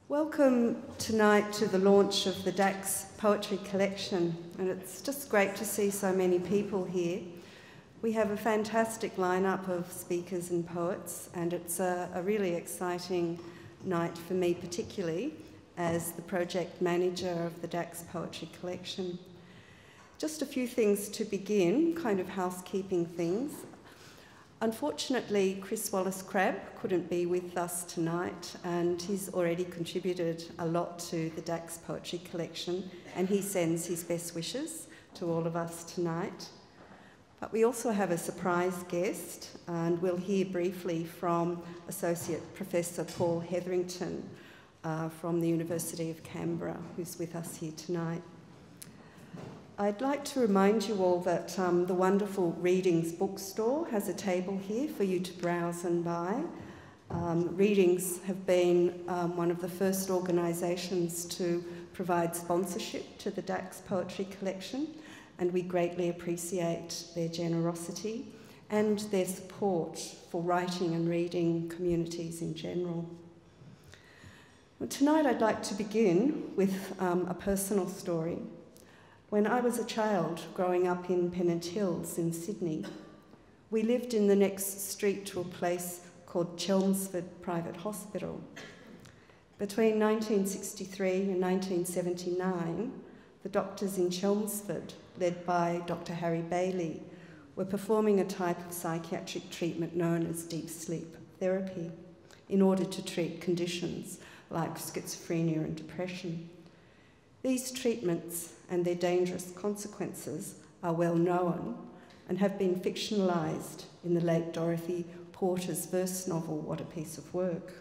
Welcome tonight to the launch of the Dax Poetry Collection, and it's just great to see so many people here. We have a fantastic lineup of speakers and poets, and it's a really exciting night for me particularly as the project manager of the Dax Poetry Collection. Just a few things to begin, kind of housekeeping things. Unfortunately, Chris Wallace-Crabb couldn't be with us tonight, and he's already contributed a lot to the Dax Poetry Collection, and he sends his best wishes to all of us tonight. But we also have a surprise guest, and we'll hear briefly from Associate Professor Paul Hetherington from the University of Canberra, who's with us here tonight. I'd like to remind you all that the wonderful Readings bookstore has a table here for you to browse and buy. Readings have been one of the first organisations to provide sponsorship to the Dax Poetry Collection, and we greatly appreciate their generosity and their support for writing and reading communities in general. Well, tonight I'd like to begin with a personal story. When I was a child growing up in Pennant Hills in Sydney, we lived in the next street to a place called Chelmsford Private Hospital. Between 1963 and 1979, the doctors in Chelmsford, led by Dr. Harry Bailey, were performing a type of psychiatric treatment known as deep sleep therapy in order to treat conditions like schizophrenia and depression. These treatments and their dangerous consequences are well known and have been fictionalised in the late Dorothy Porter's verse novel, What a Piece of Work.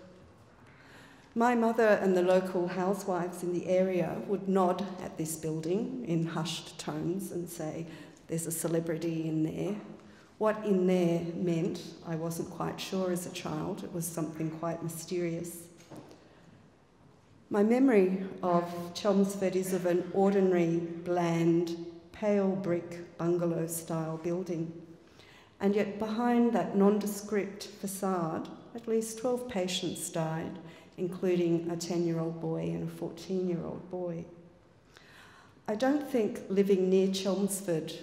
My mother and the local housewives in the area would nod at this building in hushed tones and say, "There's a celebrity in there." What in there meant, I wasn't quite sure as a child. It was something quite mysterious. My memory of Chelmsford is of an ordinary, bland, pale brick bungalow-style building. And yet behind that nondescript facade, at least 12 patients died, including a 10-year-old boy and a 14-year-old boy. I don't think living near Chelmsford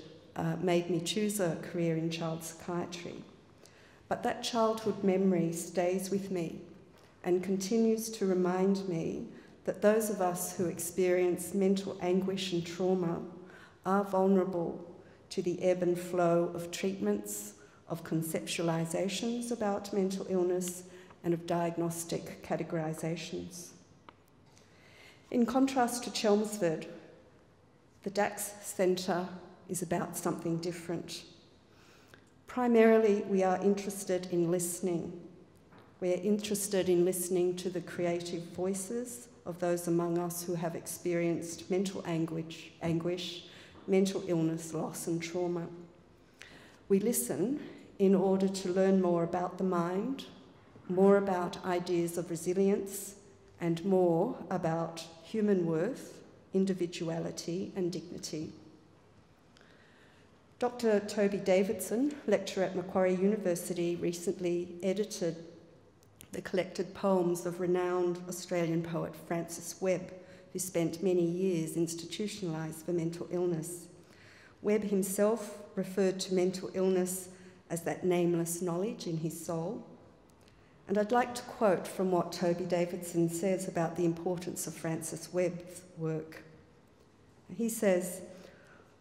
made me choose a career in child psychiatry, but that childhood memory stays with me and continues to remind me that those of us who experience mental anguish and trauma are vulnerable to the ebb and flow of treatments, of conceptualizations about mental illness, and of diagnostic categorizations. In contrast to Chelmsford, the Dax Centre is about something different. Primarily, we are interested in listening. We are interested in listening to the creative voices of those among us who have experienced mental anguish, mental illness, loss and trauma. We listen in order to learn more about the mind, more about ideas of resilience, and more about human worth, individuality and dignity. Dr. Toby Davidson, lecturer at Macquarie University, recently edited the collected poems of renowned Australian poet Francis Webb, who spent many years institutionalised for mental illness. Webb himself referred to mental illness as that nameless knowledge in his soul. And I'd like to quote from what Toby Davidson says about the importance of Francis Webb's work. He says,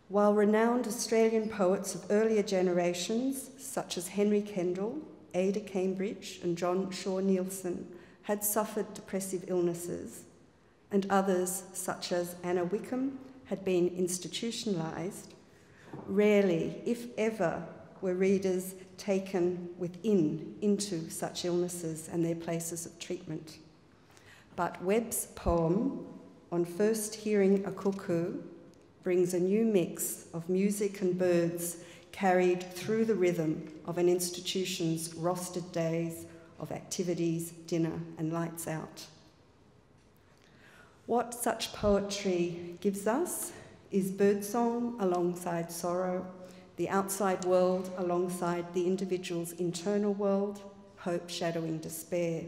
"While renowned Australian poets of earlier generations, such as Henry Kendall, Ada Cambridge and John Shaw Neilson, had suffered depressive illnesses, and others, such as Anna Wickham, had been institutionalised, rarely, if ever, were readers taken into such illnesses and their places of treatment. But Webb's poem, On First Hearing a Cuckoo, brings a new mix of music and birds carried through the rhythm of an institution's rostered days of activities, dinner and lights out. What such poetry gives us is birdsong alongside sorrow, the outside world alongside the individual's internal world, hope shadowing despair.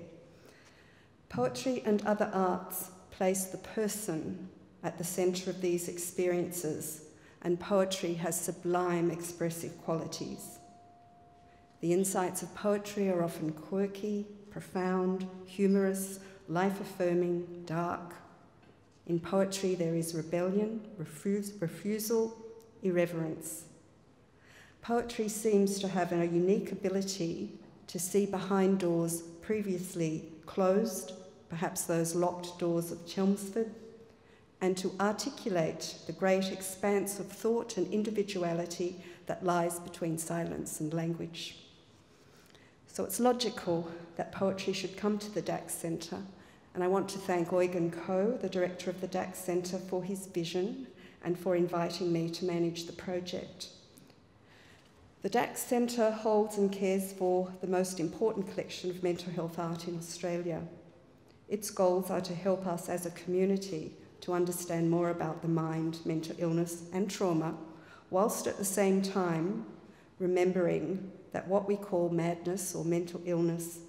Poetry and other arts place the person at the centre of these experiences, and poetry has sublime expressive qualities. The insights of poetry are often quirky, profound, humorous, life-affirming, dark. In poetry there is rebellion, refusal, irreverence. Poetry seems to have a unique ability to see behind doors previously closed, perhaps those locked doors of Chelmsford, and to articulate the great expanse of thought and individuality that lies between silence and language. So it's logical that poetry should come to the Dax Centre, and I want to thank Eugen Coe, the director of the Dax Centre, for his vision and for inviting me to manage the project. The Dax Centre holds and cares for the most important collection of mental health art in Australia. Its goals are to help us as a community to understand more about the mind, mental illness and trauma, whilst at the same time remembering that what we call madness or mental illness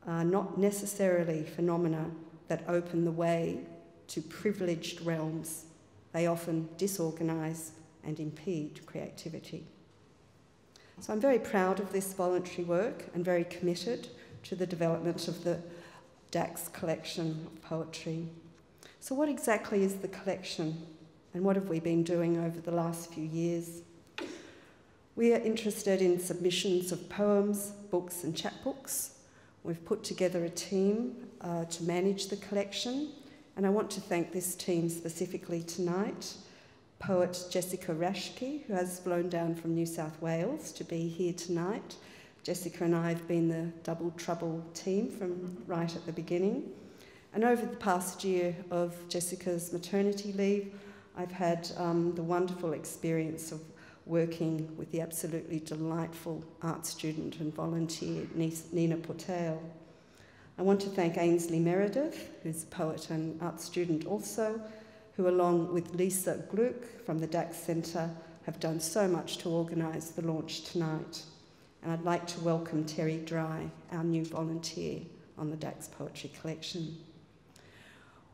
are not necessarily phenomena that open the way to privileged realms. They often disorganise and impede creativity. So I'm very proud of this voluntary work and very committed to the development of the Dax collection of poetry. So what exactly is the collection, and what have we been doing over the last few years? We are interested in submissions of poems, books and chapbooks. We've put together a team to manage the collection, and I want to thank this team specifically tonight. Poet Jessica Rashke, who has flown down from New South Wales to be here tonight. Jessica and I have been the Double Trouble team from right at the beginning. And over the past year of Jessica's maternity leave, I've had the wonderful experience of working with the absolutely delightful art student and volunteer Nina Portale. I want to thank Ainsley Meredith, who's a poet and art student also, who along with Lisa Gluck from the Dax Centre have done so much to organise the launch tonight. And I'd like to welcome Terry Dry, our new volunteer on the Dax Poetry Collection.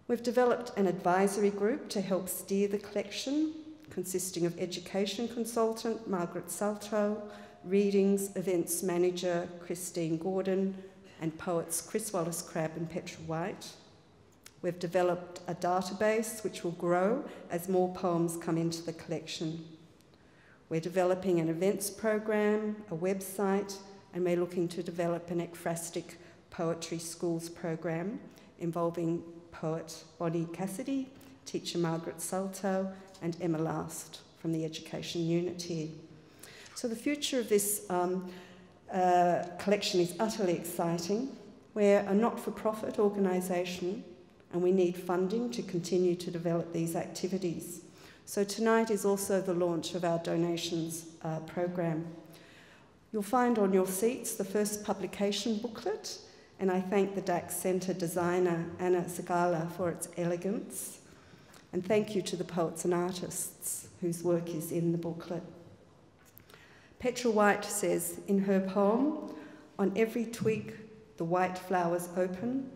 We've developed an advisory group to help steer the collection, consisting of education consultant Margaret Salto, readings events manager Christine Gordon, and poets Chris Wallace-Crabb and Petra White. We've developed a database which will grow as more poems come into the collection. We're developing an events program, a website, and we're looking to develop an ekphrastic poetry schools program involving poet Bonnie Cassidy, teacher Margaret Salto, and Emma Last from the education unit here. So the future of this collection is utterly exciting. We're a not-for-profit organisation, and we need funding to continue to develop these activities. So tonight is also the launch of our donations program. You'll find on your seats the first publication booklet, and I thank the Dax Centre designer Anna Zagala for its elegance. And thank you to the poets and artists whose work is in the booklet. Petra White says in her poem, "On every twig the white flowers open."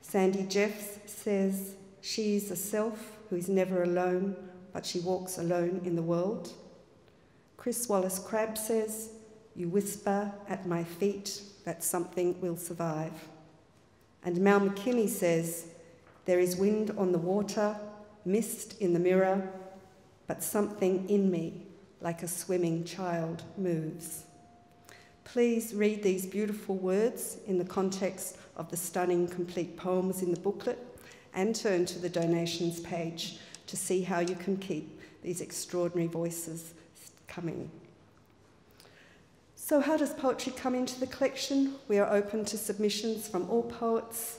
Sandy Jeffs says, "She's a self who is never alone, but she walks alone in the world." Chris Wallace-Crabb says, "You whisper at my feet that something will survive." And Mal McKimmie says, "There is wind on the water, mist in the mirror, but something in me, like a swimming child, moves." Please read these beautiful words in the context of the stunning complete poems in the booklet, and turn to the donations page to see how you can keep these extraordinary voices coming. So how does poetry come into the collection? We are open to submissions from all poets.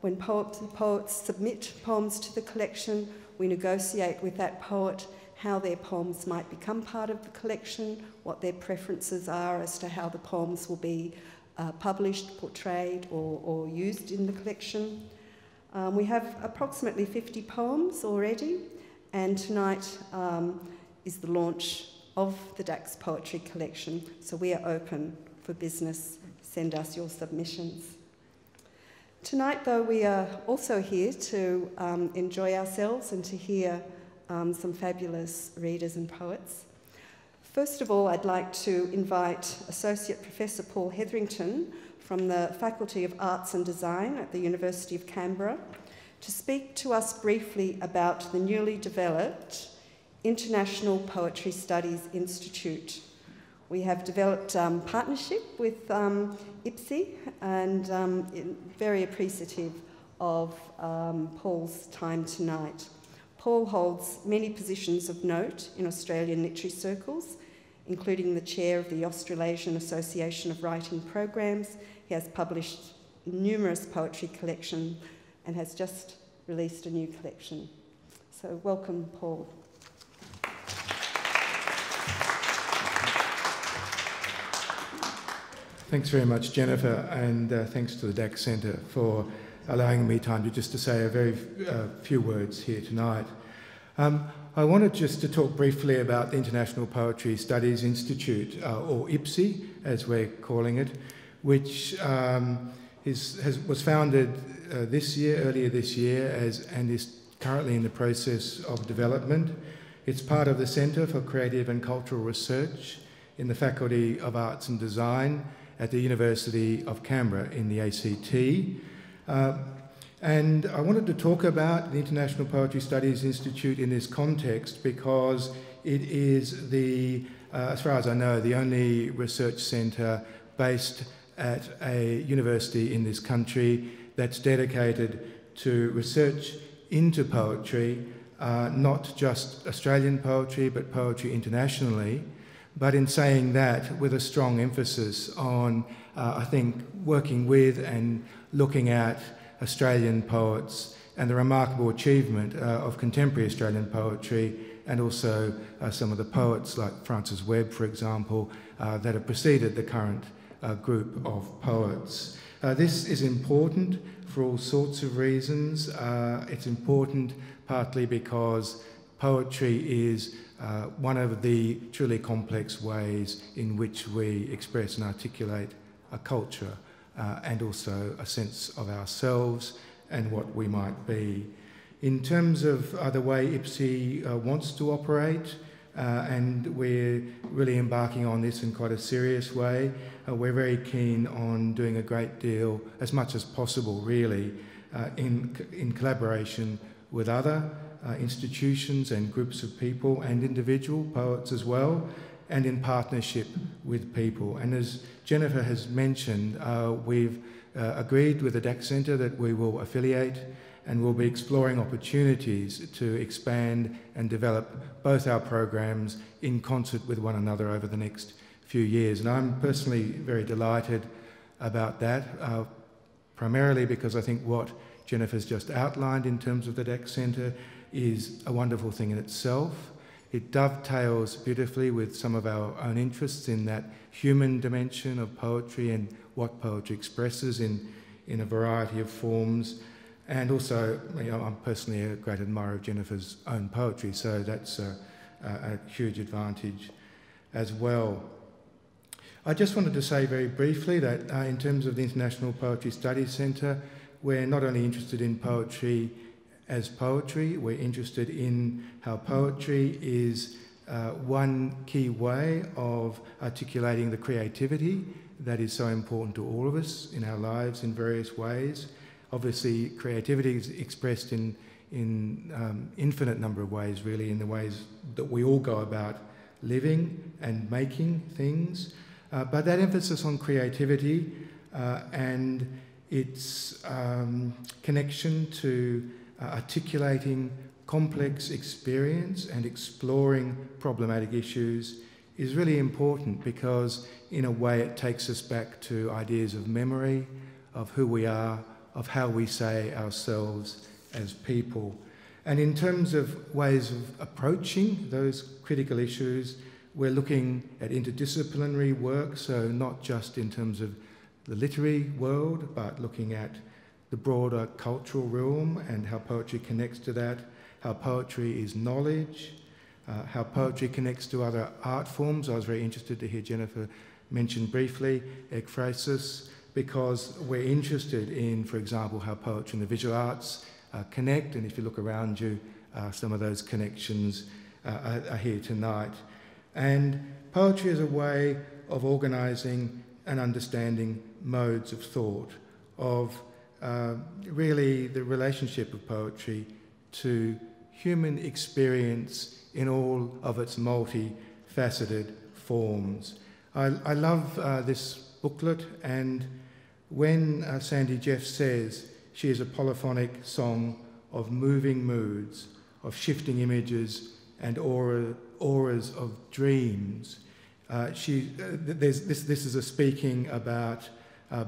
When poets submit poems to the collection, we negotiate with that poet how their poems might become part of the collection, what their preferences are as to how the poems will be published, portrayed, or used in the collection. We have approximately 50 poems already, and tonight is the launch of the Dax Poetry Collection, so we are open for business. Send us your submissions. Tonight, though, we are also here to enjoy ourselves and to hear some fabulous readers and poets. First of all, I'd like to invite Associate Professor Paul Hetherington from the Faculty of Arts and Design at the University of Canberra to speak to us briefly about the newly developed International Poetry Studies Institute. We have developed partnership with IPSI and very appreciative of Paul's time tonight. Paul holds many positions of note in Australian literary circles, including the chair of the Australasian Association of Writing Programs. He has published numerous poetry collections and has just released a new collection. So welcome, Paul. Thanks very much, Jennifer, and thanks to the Dax Centre for allowing me time to say a very few words here tonight. I wanted just to talk briefly about the International Poetry Studies Institute, or IPSI, as we're calling it, which was founded earlier this year, and is currently in the process of development. It's part of the Centre for Creative and Cultural Research in the Faculty of Arts and Design at the University of Canberra in the ACT. And I wanted to talk about the International Poetry Studies Institute in this context because it is as far as I know, the only research centre based at a university in this country that's dedicated to research into poetry, not just Australian poetry, but poetry internationally. But in saying that, with a strong emphasis on, I think, working with and looking at Australian poets and the remarkable achievement of contemporary Australian poetry, and also some of the poets like Francis Webb, for example, that have preceded the current group of poets. This is important for all sorts of reasons. It's important partly because poetry is one of the truly complex ways in which we express and articulate a culture and also a sense of ourselves and what we might be. In terms of the way IPSI wants to operate, and we're really embarking on this in quite a serious way, we're very keen on doing a great deal, as much as possible really, in collaboration with other institutions and groups of people and individual poets as well, and in partnership with people. And as Jennifer has mentioned, we've agreed with the Dax Centre that we will affiliate and we'll be exploring opportunities to expand and develop both our programs in concert with one another over the next few years. And I'm personally very delighted about that, primarily because I think what Jennifer's just outlined in terms of the Dax Centre is a wonderful thing in itself. It dovetails beautifully with some of our own interests in that human dimension of poetry and what poetry expresses in a variety of forms. And also, I'm personally a great admirer of Jennifer's own poetry, so that's a huge advantage as well. I just wanted to say very briefly that in terms of the International Poetry Studies Centre, we're not only interested in poetry as poetry, we're interested in how poetry is one key way of articulating the creativity that is so important to all of us in our lives in various ways. Obviously, creativity is expressed in infinite number of ways, really, in the ways that we all go about living and making things. But that emphasis on creativity and its connection to articulating complex experience and exploring problematic issues is really important because, in a way, it takes us back to ideas of memory, of who we are, of how we say ourselves as people. And in terms of ways of approaching those critical issues, we're looking at interdisciplinary work, so not just in terms of the literary world, but looking at the broader cultural realm and how poetry connects to that, how poetry is knowledge, how poetry connects to other art forms. I was very interested to hear Jennifer mention briefly ekphrasis, because we're interested in, for example, how poetry and the visual arts connect, and if you look around you, some of those connections are here tonight. And poetry is a way of organising and understanding modes of thought, of really the relationship of poetry to human experience in all of its multifaceted forms. I love this booklet, and when Sandy Geoff says she is a polyphonic song of moving moods, of shifting images and auras of dreams, this is a speaking about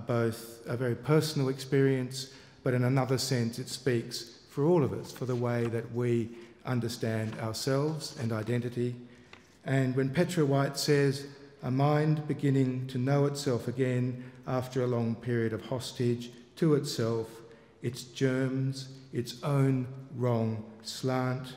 both a very personal experience, but in another sense it speaks for all of us, for the way that we understand ourselves and identity. And when Petra White says, a mind beginning to know itself again after a long period of hostage to itself, its germs, its own wrong slant,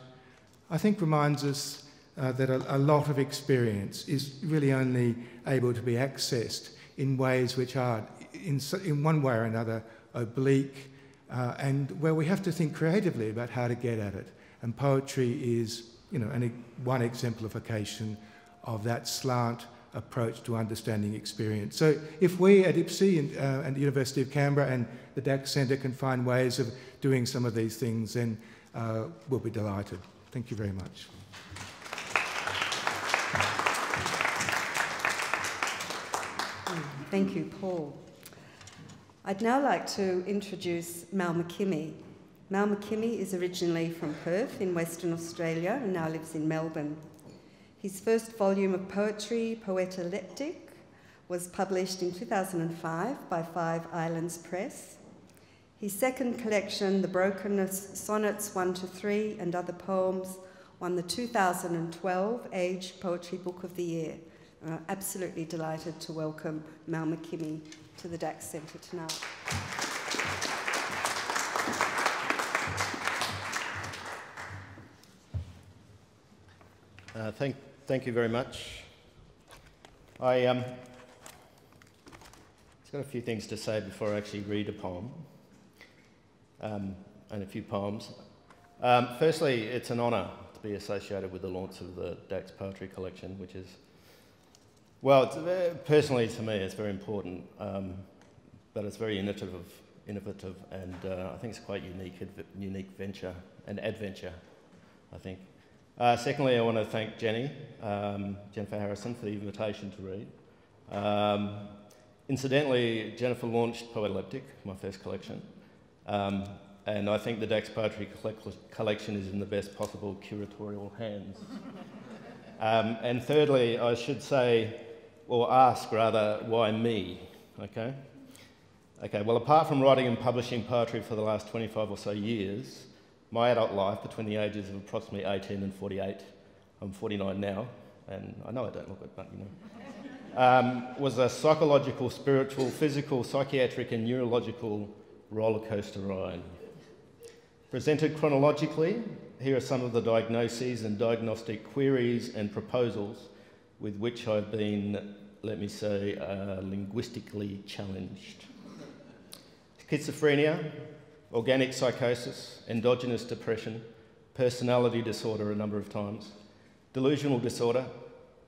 I think reminds us that a lot of experience is really only able to be accessed in ways which are, in one way or another, oblique, and where we have to think creatively about how to get at it. And poetry is, one exemplification of that slant approach to understanding experience. So if we at IPSI and the University of Canberra and the Dax Centre can find ways of doing some of these things, then we'll be delighted. Thank you very much. Thank you, Paul. I'd now like to introduce Mal McKimmie. Mal McKimmie is originally from Perth in Western Australia and now lives in Melbourne. His first volume of poetry, Poetaleptic, was published in 2005 by Five Islands Press. His second collection, The Brokenness Sonnets 1 to 3 and Other Poems, won the 2012 Age Poetry Book of the Year. I'm absolutely delighted to welcome Mal McKimmie to the Dax Centre tonight. Thank you very much. I've got a few things to say before I actually read a poem, and a few poems. Firstly, it's an honour to be associated with the launch of the Dax Poetry Collection, which is, well, personally to me it's very important, but it's very innovative, and I think it's quite unique venture and adventure, I think. Secondly, I want to thank Jennifer Harrison, for the invitation to read. Incidentally, Jennifer launched Poetaleptic, my first collection, and I think the Dax Poetry Collection is in the best possible curatorial hands. And thirdly, I should say, or ask rather, why me? Okay, well, apart from writing and publishing poetry for the last 25 or so years, my adult life, between the ages of approximately 18 and 48, I'm 49 now, and I know I don't look it, but was a psychological, spiritual, physical, psychiatric and neurological rollercoaster ride. Presented chronologically, here are some of the diagnoses and diagnostic queries and proposals with which I've been, let me say, linguistically challenged. Schizophrenia, organic psychosis, endogenous depression, personality disorder a number of times, delusional disorder,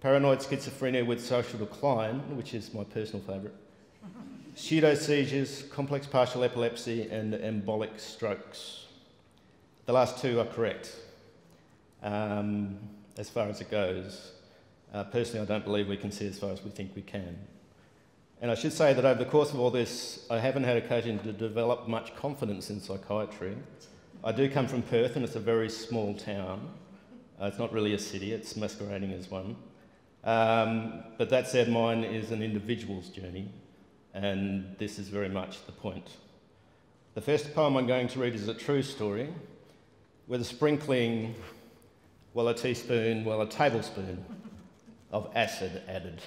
paranoid schizophrenia with social decline, which is my personal favourite, pseudo-seizures, complex partial epilepsy and embolic strokes. The last two are correct, as far as it goes. Personally, I don't believe we can see as far as we think we can. And I should say that over the course of all this, I haven't had occasion to develop much confidence in psychiatry. I do come from Perth, and it's a very small town. It's not really a city, it's masquerading as one. But that said, mine is an individual's journey, and this is very much the point. The first poem I'm going to read is a true story, with a sprinkling, well, a teaspoon, well, a tablespoon of acid added.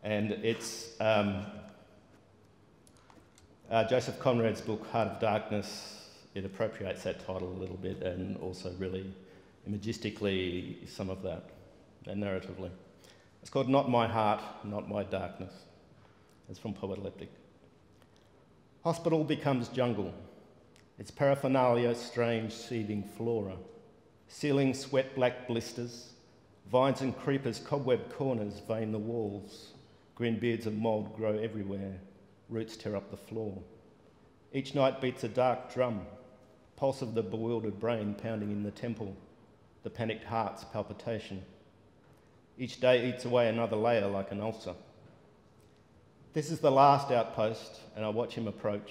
And it's Joseph Conrad's book, Heart of Darkness. It appropriates that title a little bit and also really imagistically some of that, and narratively. It's called Not My Heart, Not My Darkness. It's from Poetliptic. Hospital becomes jungle. Its paraphernalia, strange, seething flora. Ceiling, sweat black blisters. Vines and creepers, cobweb corners vein the walls. Green beards of mould grow everywhere. Roots tear up the floor. Each night beats a dark drum. Pulse of the bewildered brain pounding in the temple. The panicked heart's palpitation. Each day eats away another layer like an ulcer. This is the last outpost, and I watch him approach,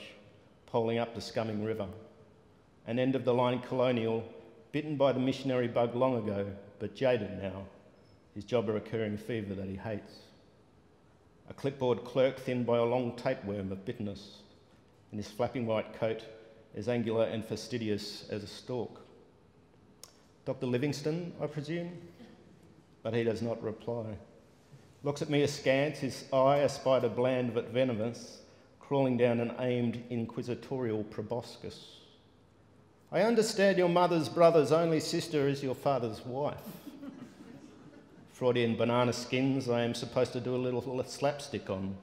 poling up the scumming river. An end-of-the-line colonial, bitten by the missionary bug long ago, but jaded now, his job a recurring fever that he hates. A clipboard clerk thinned by a long tapeworm of bitterness, in his flapping white coat, as angular and fastidious as a stalk. Dr. Livingston, I presume? But he does not reply. Looks at me askance, his eye a spider bland but venomous, crawling down an aimed inquisitorial proboscis. I understand your mother's brother's only sister is your father's wife. Freudian banana skins I am supposed to do a little slapstick on.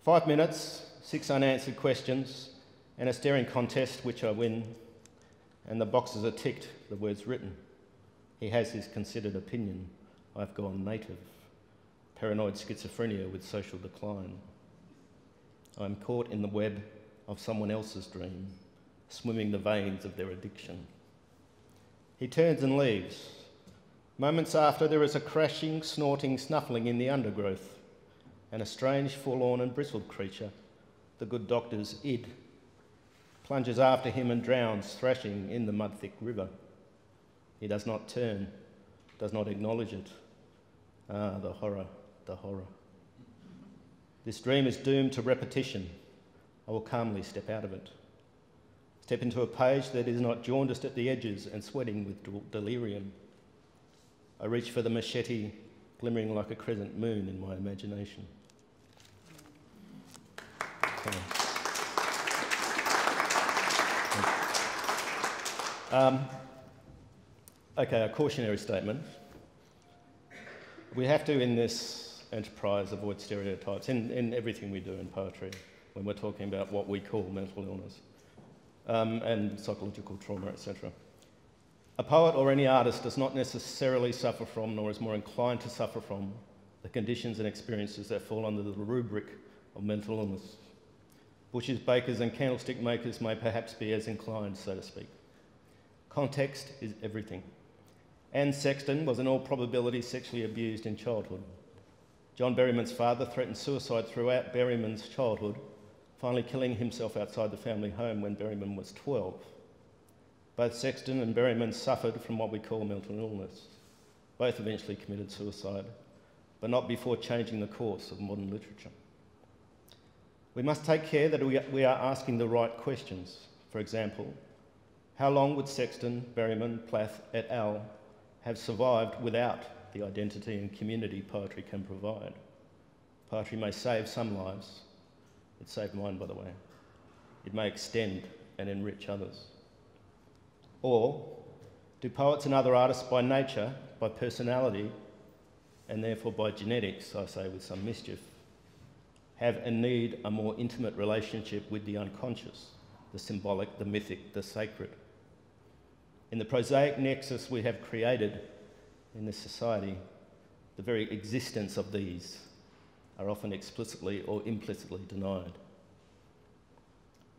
5 minutes, 6 unanswered questions, and a staring contest which I win, and the boxes are ticked, the words written. He has his considered opinion. I've gone native. Paranoid schizophrenia with social decline. I'm caught in the web of someone else's dream, swimming the veins of their addiction. He turns and leaves. Moments after, there is a crashing, snorting, snuffling in the undergrowth, and a strange, forlorn and bristled creature, the good doctor's id, plunges after him and drowns, thrashing in the mud-thick river. He does not turn, does not acknowledge it. Ah, the horror, the horror. This dream is doomed to repetition. I will calmly step out of it. Step into a page that is not jaundiced at the edges and sweating with delirium. I reach for the machete, glimmering like a crescent moon in my imagination. Okay, a cautionary statement. We have to, in this enterprise, avoid stereotypes in everything we do in poetry when we're talking about what we call mental illness and psychological trauma, etc. A poet or any artist does not necessarily suffer from, nor is more inclined to suffer from, the conditions and experiences that fall under the rubric of mental illness. Butchers, bakers and candlestick makers may perhaps be as inclined, so to speak. Context is everything. Anne Sexton was in all probability sexually abused in childhood. John Berryman's father threatened suicide throughout Berryman's childhood, finally killing himself outside the family home when Berryman was 12. Both Sexton and Berryman suffered from what we call mental illness. Both eventually committed suicide, but not before changing the course of modern literature. We must take care that we are asking the right questions. For example, how long would Sexton, Berryman, Plath et al. Have survived without the identity and community poetry can provide? Poetry may save some lives. It saved mine, by the way. It may extend and enrich others. Or do poets and other artists by nature, by personality, and therefore by genetics, I say with some mischief, have and need a more intimate relationship with the unconscious, the symbolic, the mythic, the sacred? In the prosaic nexus we have created in this society, the very existence of these are often explicitly or implicitly denied.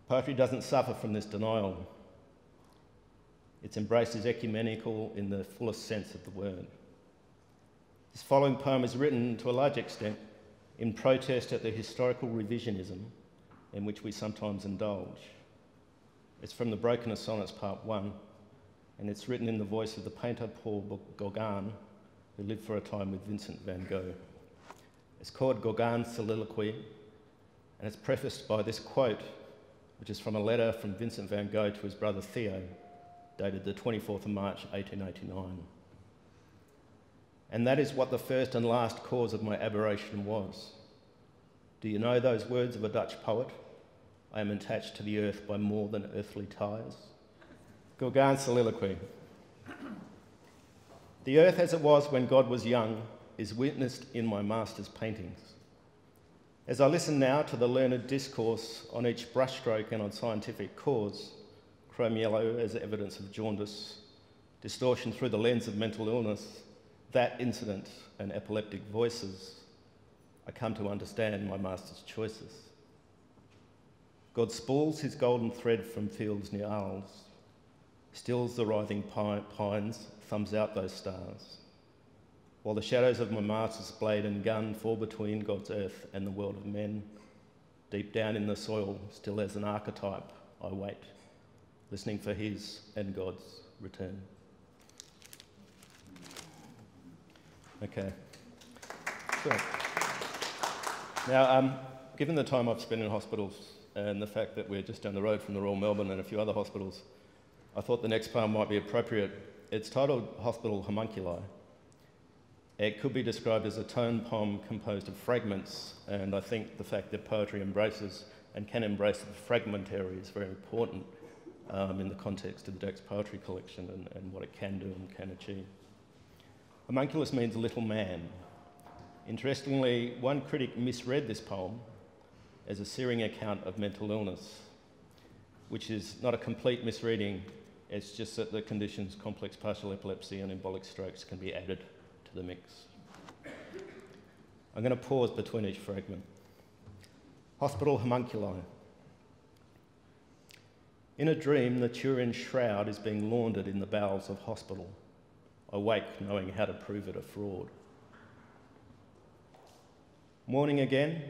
Poetry doesn't suffer from this denial. Its embrace is ecumenical in the fullest sense of the word. This following poem is written, to a large extent, in protest at the historical revisionism in which we sometimes indulge. It's from the Brokenness Sonnets, Part 1, and it's written in the voice of the painter Paul Gauguin, who lived for a time with Vincent van Gogh. It's called Gorgons Soliloquy, and it's prefaced by this quote, which is from a letter from Vincent van Gogh to his brother Theo, dated the 24th of March, 1889. And that is what the first and last cause of my aberration was. Do you know those words of a Dutch poet? I am attached to the earth by more than earthly ties. Gorgons Soliloquy. The earth as it was when God was young is witnessed in my master's paintings. As I listen now to the learned discourse on each brushstroke and on scientific cause, chrome yellow as evidence of jaundice, distortion through the lens of mental illness, that incident and epileptic voices, I come to understand my master's choices. God spools his golden thread from fields near Arles, stills the writhing pines, thumbs out those stars, while the shadows of my master's blade and gun fall between God's earth and the world of men. Deep down in the soil, still as an archetype, I wait, listening for his and God's return. Okay. So, now, given the time I've spent in hospitals and the fact that we're just down the road from the Royal Melbourne and a few other hospitals, I thought the next poem might be appropriate. It's titled Hospital Homunculi. It could be described as a tone poem composed of fragments, and I think the fact that poetry embraces and can embrace the fragmentary is very important in the context of the Dax Poetry Collection and what it can do and can achieve. Homunculus means little man. Interestingly, one critic misread this poem as a searing account of mental illness, which is not a complete misreading, it's just that the conditions complex partial epilepsy and embolic strokes can be added to the mix. I'm going to pause between each fragment. Hospital Homunculi. In a dream, the Turin shroud is being laundered in the bowels of hospital. I wake knowing how to prove it a fraud. Morning again,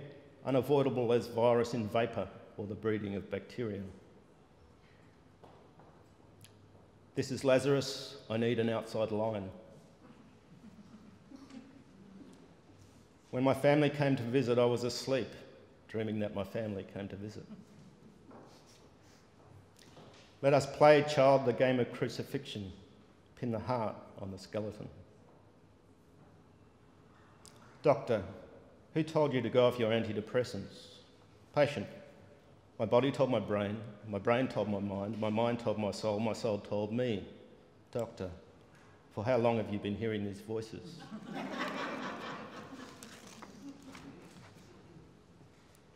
unavoidable as virus in vapour or the breeding of bacteria. This is Lazarus, I need an outside line. When my family came to visit, I was asleep, dreaming that my family came to visit. Let us play, child, the game of crucifixion, pin the heart on the skeleton. Doctor, who told you to go off your antidepressants? Patient, my body told my brain told my mind told my soul told me. Doctor, for how long have you been hearing these voices?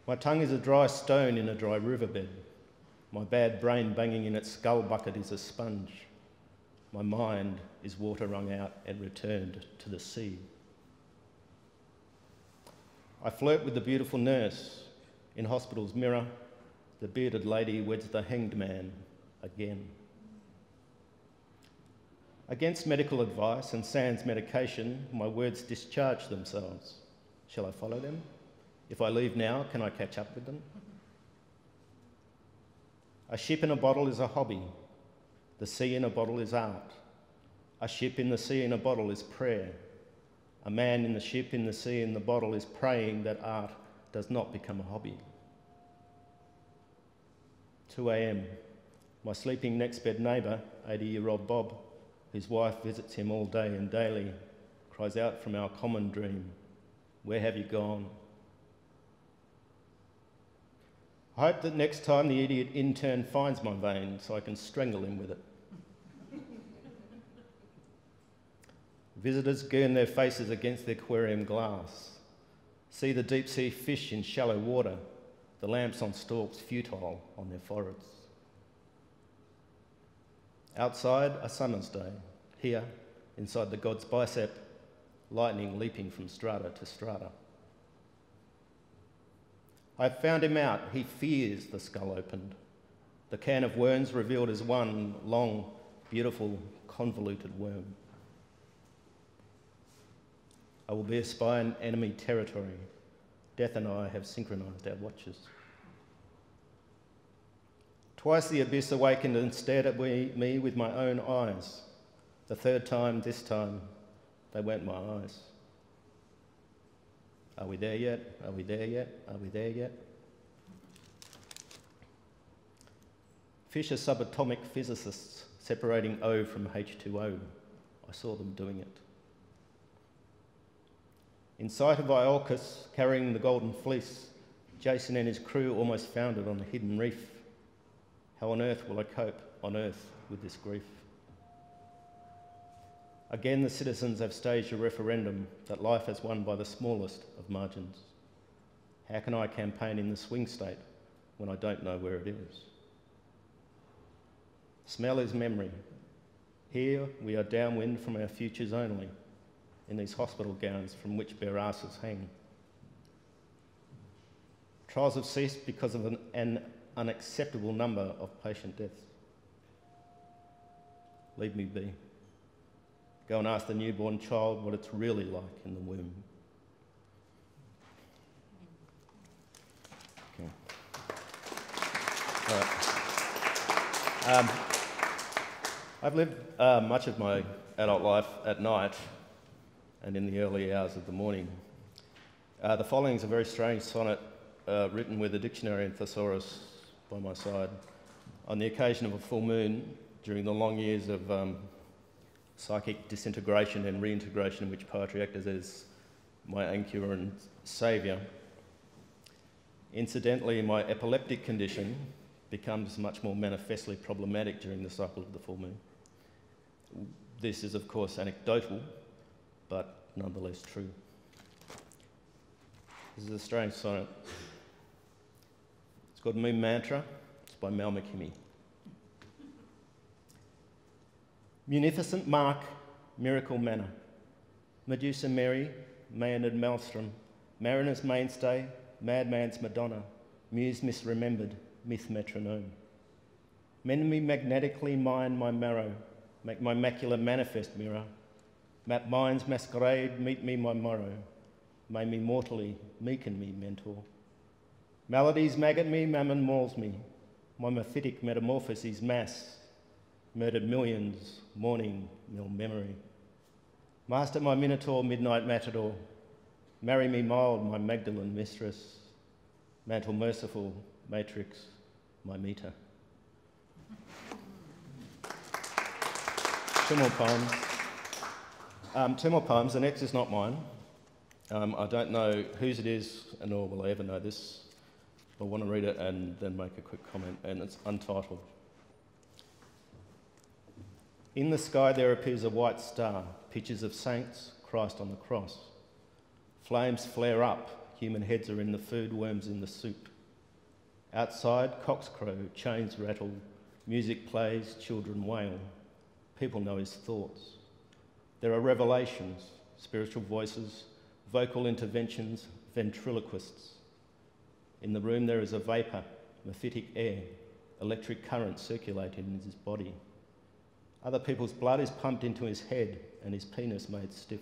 My tongue is a dry stone in a dry riverbed. My bad brain banging in its skull bucket is a sponge. My mind is water wrung out and returned to the sea. I flirt with the beautiful nurse. In hospital's mirror, the bearded lady weds the hanged man again. Against medical advice and sans medication, my words discharge themselves. Shall I follow them? If I leave now, can I catch up with them? A ship in a bottle is a hobby. The sea in a bottle is art. A ship in the sea in a bottle is prayer. A man in the ship, in the sea, in the bottle is praying that art does not become a hobby. 2 a.m. My sleeping next bed neighbour, 80-year-old Bob, whose wife visits him all day and daily, cries out from our common dream, "Where have you gone?" I hope that next time the idiot intern finds my vein so I can strangle him with it. Visitors gurn their faces against the aquarium glass, see the deep-sea fish in shallow water, the lamps on stalks futile on their foreheads. Outside, a summer's day. Here, inside the god's bicep, lightning leaping from strata to strata. I've found him out. He fears the skull opened. The can of worms revealed as one long, beautiful, convoluted worm. I will be a spy in enemy territory. Death and I have synchronised our watches. Twice the abyss awakened and stared at me with my own eyes. The third time, this time, they weren't my eyes. Are we there yet? Are we there yet? Are we there yet? Fish are subatomic physicists separating O from H2O. I saw them doing it. In sight of Iolcus, carrying the golden fleece, Jason and his crew almost foundered on a hidden reef. How on earth will I cope on earth with this grief? Again, the citizens have staged a referendum that life has won by the smallest of margins. How can I campaign in the swing state when I don't know where it is? Smell is memory. Here we are downwind from our futures only, in these hospital gowns from which bare asses hang. Trials have ceased because of an unacceptable number of patient deaths. Leave me be. Go and ask the newborn child what it's really like in the womb. Okay. All right. I've lived much of my adult life at night and in the early hours of the morning. The following is a very strange sonnet written with a dictionary and thesaurus by my side on the occasion of a full moon during the long years of psychic disintegration and reintegration in which poetry acted as my anchor and saviour. Incidentally, my epileptic condition becomes much more manifestly problematic during the cycle of the full moon. This is, of course, anecdotal, but nonetheless true. This is a strange sonnet. It's called Moon Mantra. It's by Mal McKimmie. Munificent Mark, Miracle Manor, Medusa Mary, Maynard Maelstrom, Mariner's Mainstay, Madman's Madonna, Muse Misremembered, Myth Metronome. Mend me magnetically mine my marrow, make my macula manifest mirror, map mind's masquerade, meet me my morrow, may me mortally, meeken me mentor. Maladies maggot me, mammon mauls me, my mephitic metamorphoses mass, murdered millions, morning, mill memory. Master my minotaur, midnight matador, marry me mild, my Magdalene mistress, mantle merciful, matrix, my meter. Two more poems. The next is not mine. I don't know whose it is, nor will I ever know this. I want to read it and then make a quick comment, and it's untitled. In the sky there appears a white star, pictures of saints, Christ on the cross. Flames flare up, human heads are in the food, worms in the soup. Outside, cocks crow, chains rattle, music plays, children wail. People know his thoughts. There are revelations, spiritual voices, vocal interventions, ventriloquists. In the room there is a vapour, mephitic air, electric current circulating in his body. Other people's blood is pumped into his head and his penis made stiff.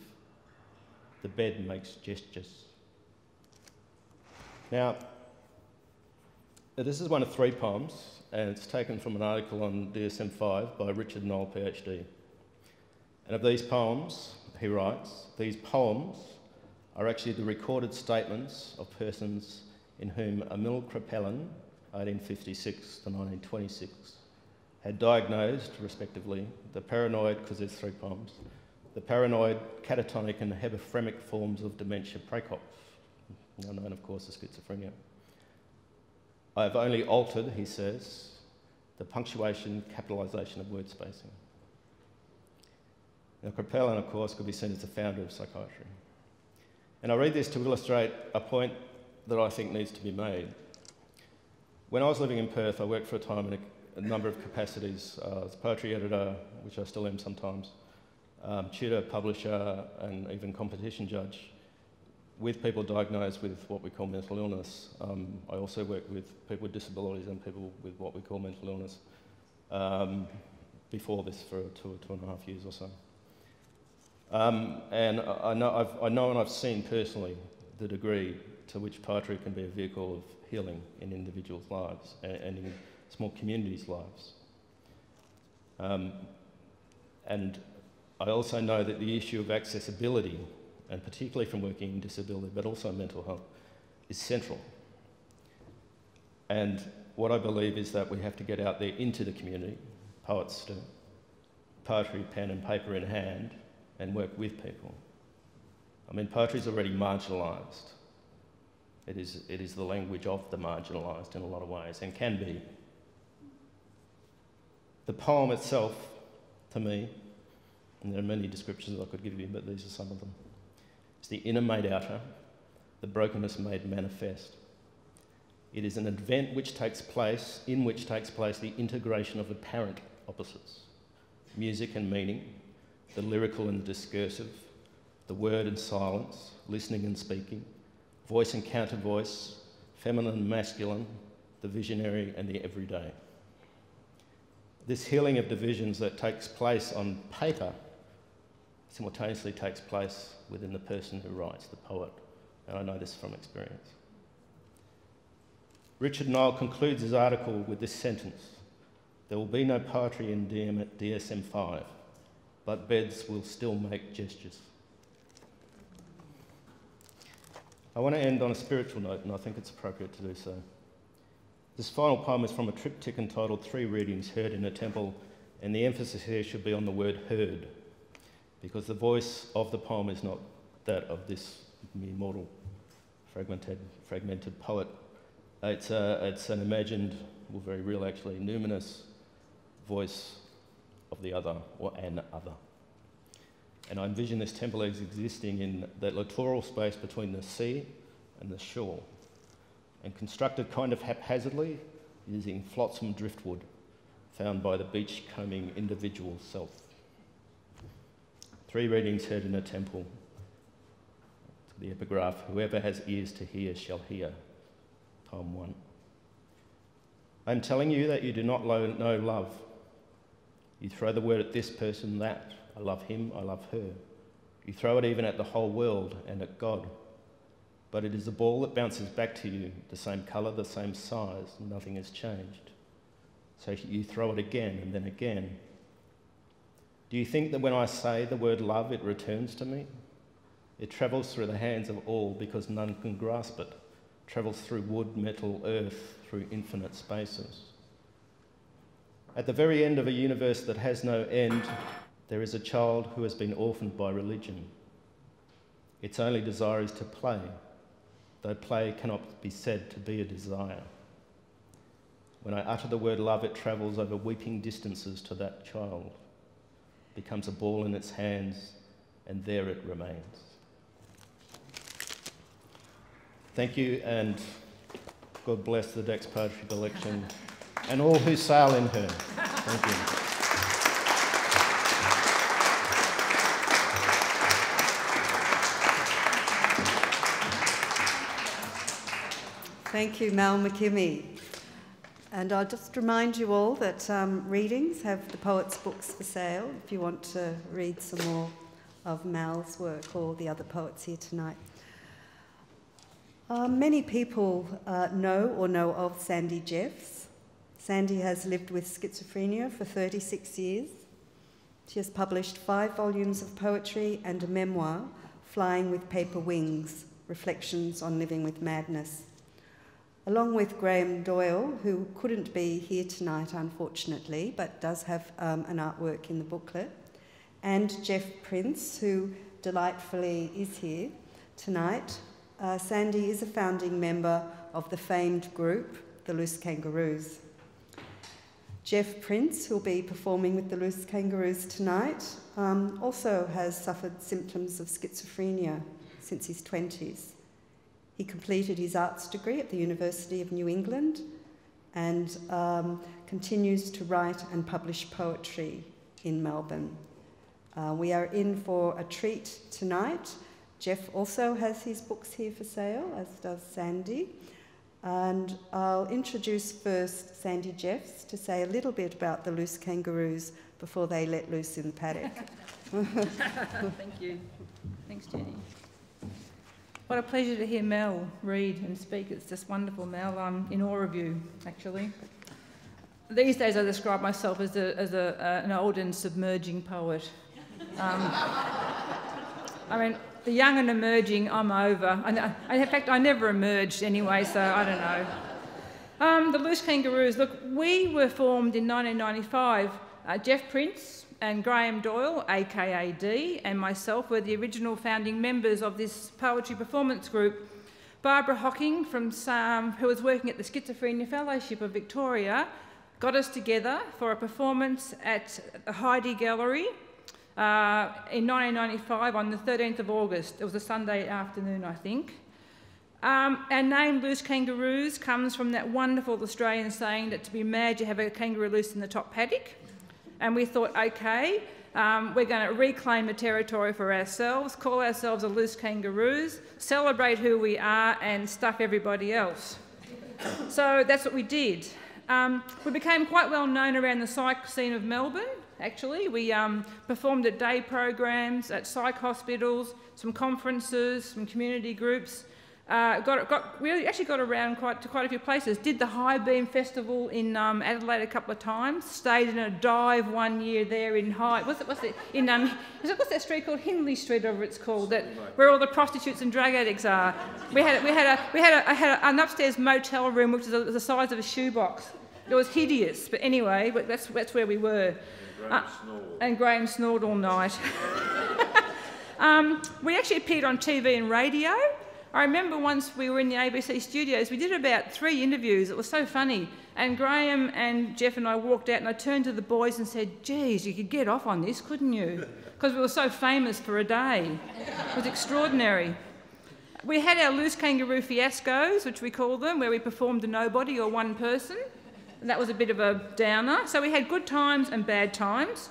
The bed makes gestures. Now, this is one of 3 poems, and it's taken from an article on DSM-5 by Richard Knoll, PhD. And of these poems, he writes, these poems are actually the recorded statements of persons in whom Emil Kraepelin, 1856 to 1926, had diagnosed, respectively, the paranoid, because there's 3 poems, the paranoid, catatonic and hebephremic forms of dementia praecox, now known, of course, as schizophrenia. I have only altered, he says, the punctuation, capitalisation of word spacing. Now, Kraepelin, of course, could be seen as the founder of psychiatry. And I read this to illustrate a point that I think needs to be made. When I was living in Perth, I worked for a time in a number of capacities, as poetry editor, which I still am sometimes, tutor, publisher, and even competition judge, with people diagnosed with what we call mental illness. I also work with people with disabilities and people with what we call mental illness before this for 2.5 years or so. And I know and I've seen personally the degree to which poetry can be a vehicle of healing in individuals' lives and in small communities' lives. And I also know that the issue of accessibility, and particularly from working in disability, but also mental health, is central. And what I believe is that we have to get out there into the community, poets do, poetry, pen and paper in hand, and work with people. I mean, poetry is already marginalised. It is the language of the marginalised in a lot of ways, and can be. The poem itself, to me, and there are many descriptions I could give you, but these are some of them. It's the inner made outer, the brokenness made manifest. It is an event in which takes place the integration of apparent opposites, music and meaning, the lyrical and discursive, the word and silence, listening and speaking, voice and counter-voice, feminine and masculine, the visionary and the everyday. This healing of divisions that takes place on paper simultaneously takes place within the person who writes, the poet, and I know this from experience. Richard Nile concludes his article with this sentence: "There will be no poetry in DSM-5, but beds will still make gestures." I want to end on a spiritual note, and I think it's appropriate to do so. This final poem is from a triptych entitled 3 Readings Heard in a Temple, and the emphasis here should be on the word heard, because the voice of the poem is not that of this mere mortal, fragmented poet. It's an imagined, well, very real actually, numinous voice of the other, or an other. And I envision this temple as existing in that littoral space between the sea and the shore, and constructed kind of haphazardly using flotsam driftwood found by the beach-combing individual self. 3 Readings Heard in a Temple. The epigraph: "Whoever has ears to hear shall hear." Poem 1. "I am telling you that you do not know love. You throw the word at this person, that. I love him, I love her. You throw it even at the whole world and at God. But it is a ball that bounces back to you, the same colour, the same size, nothing has changed. So you throw it again and then again. Do you think that when I say the word love, it returns to me? It travels through the hands of all because none can grasp it. Travels through wood, metal, earth, through infinite spaces. At the very end of a universe that has no end, there is a child who has been orphaned by religion. Its only desire is to play, though play cannot be said to be a desire. When I utter the word love, it travels over weeping distances to that child, becomes a ball in its hands, and there it remains. Thank you, and God bless the Dax Poetry Collection and all who sail in her. Thank you. Thank you, Mal McKimmie. And I'll just remind you all that readings have the poets' books for sale if you want to read some more of Mal's work or the other poets here tonight. Many people know of Sandy Jeffs. Sandy has lived with schizophrenia for 36 years. She has published 5 volumes of poetry and a memoir, Flying with Paper Wings, Reflections on Living with Madness. Along with Graham Doyle, who couldn't be here tonight, unfortunately, but does have an artwork in the booklet, and Geoff Prince, who delightfully is here tonight. Sandy is a founding member of the famed group, the Loose Kangaroos. Geoff Prince, who'll be performing with the Loose Kangaroos tonight, also has suffered symptoms of schizophrenia since his 20s. He completed his arts degree at the University of New England and continues to write and publish poetry in Melbourne. We are in for a treat tonight. Geoff also has his books here for sale, as does Sandy. And I'll introduce first Sandy Jeffs to say a little bit about the Loose Kangaroos before they let loose in the paddock. Thank you. Thanks, Jenny. What a pleasure to hear Mel read and speak. It's just wonderful, Mel. I'm in awe of you, actually. These days I describe myself as an old and submerging poet. I mean, the young and emerging, I'm over. In fact, I never emerged anyway, so I don't know. The Loose Kangaroos, look, we were formed in 1995. Geoff Prince and Graham Doyle, aka D, and myself were the original founding members of this poetry performance group. Barbara Hocking, who was working at the Schizophrenia Fellowship of Victoria, got us together for a performance at the Heidi Gallery in 1995 on the 13th of August. It was a Sunday afternoon, I think. Our name, Loose Kangaroos, comes from that wonderful Australian saying that to be mad, you have a kangaroo loose in the top paddock. And we thought, okay, we're going to reclaim the territory for ourselves, call ourselves the Loose Kangaroos, celebrate who we are and stuff everybody else. So that's what we did. We became quite well known around the psych scene of Melbourne, actually. We performed at day programs, at psych hospitals, some conferences, some community groups. We actually got around to quite a few places. Did the High Beam Festival in Adelaide a couple of times. Stayed in a dive one year there in what's that street called? Hindley Street, or it's called, where all the prostitutes and drug addicts are. I had an upstairs motel room which was the size of a shoebox. It was hideous, but anyway, that's where we were. And Graham snored all night. We actually appeared on TV and radio. I remember once we were in the ABC studios, we did about 3 interviews. It was so funny. And Graham and Jeff and I walked out and I turned to the boys and said, geez, you could get off on this, couldn't you? Because we were so famous for a day. It was extraordinary. We had our Loose Kangaroo fiascos, which we call them, where we performed a nobody or one person. And that was a bit of a downer. So we had good times and bad times.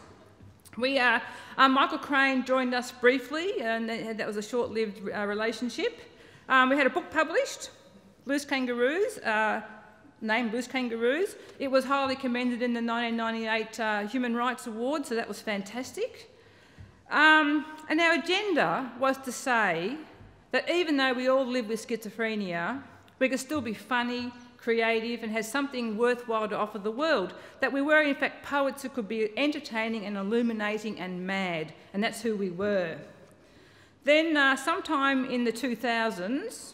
Michael Crane joined us briefly, and that was a short-lived relationship. We had a book published, Loose Kangaroos, named Bush Kangaroos. It was highly commended in the 1998 Human Rights Award, so that was fantastic. And our agenda was to say that even though we all live with schizophrenia, we could still be funny, creative, and have something worthwhile to offer the world. That we were, in fact, poets who could be entertaining and illuminating and mad, and that's who we were. Then, sometime in the 2000s,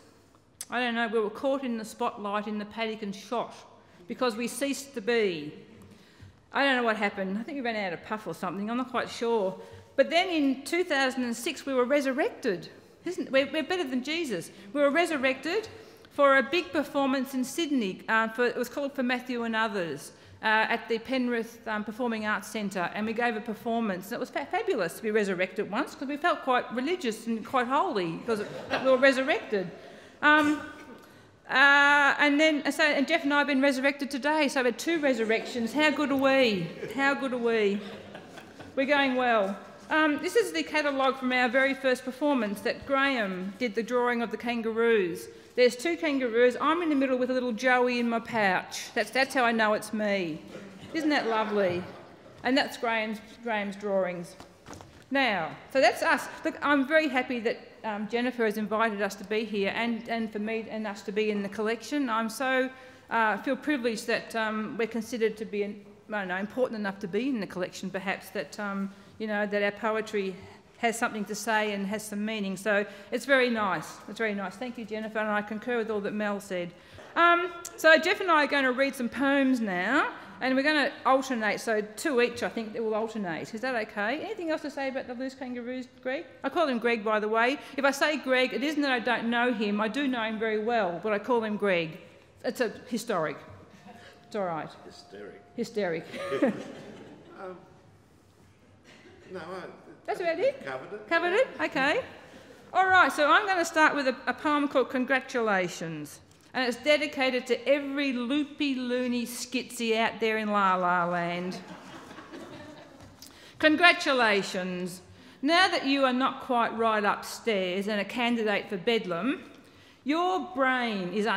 I don't know, we were caught in the spotlight in the paddock and shot because we ceased to be. I don't know what happened. I think we ran out of puff or something. I'm not quite sure. But then in 2006, we were resurrected. We're better than Jesus. We were resurrected for a big performance in Sydney. It was called For Matthew and Others at the Penrith Performing Arts Centre, and we gave a performance. And it was fabulous to be resurrected once because we felt quite religious and quite holy because we were resurrected. And Jeff and I have been resurrected today, so we've had 2 resurrections. How good are we? How good are we? We're going well. This is the catalogue from our very first performance that Graham did the drawing of the kangaroos. There's 2 kangaroos. I'm in the middle with a little Joey in my pouch. That's how I know it's me. Isn't that lovely? And that's Graham's drawings. Now, so that's us. Look, I'm very happy that Jennifer has invited us to be here and for me and us to be in the collection. I'm so feel privileged that we're considered to be, important enough to be in the collection, perhaps, that, that our poetry has something to say and has some meaning. So it's very nice. It's very nice. Thank you, Jennifer, and I concur with all that Mel said. So Jeff and I are going to read some poems now, and we're going to alternate. So 2 each, I think, that will alternate. Is that okay? Anything else to say about the Loose Kangaroos, Greg? I call him Greg, by the way. If I say Greg, it isn't that I don't know him. I do know him very well, but I call him Greg. It's a historic. It's all right. Hysteric. That's about it? Covered it? Okay. All right, so I'm going to start with a poem called Congratulations. And it's dedicated to every loopy, loony skitsy out there in La La Land. Congratulations. Now that you are not quite right upstairs and a candidate for Bedlam, your brain will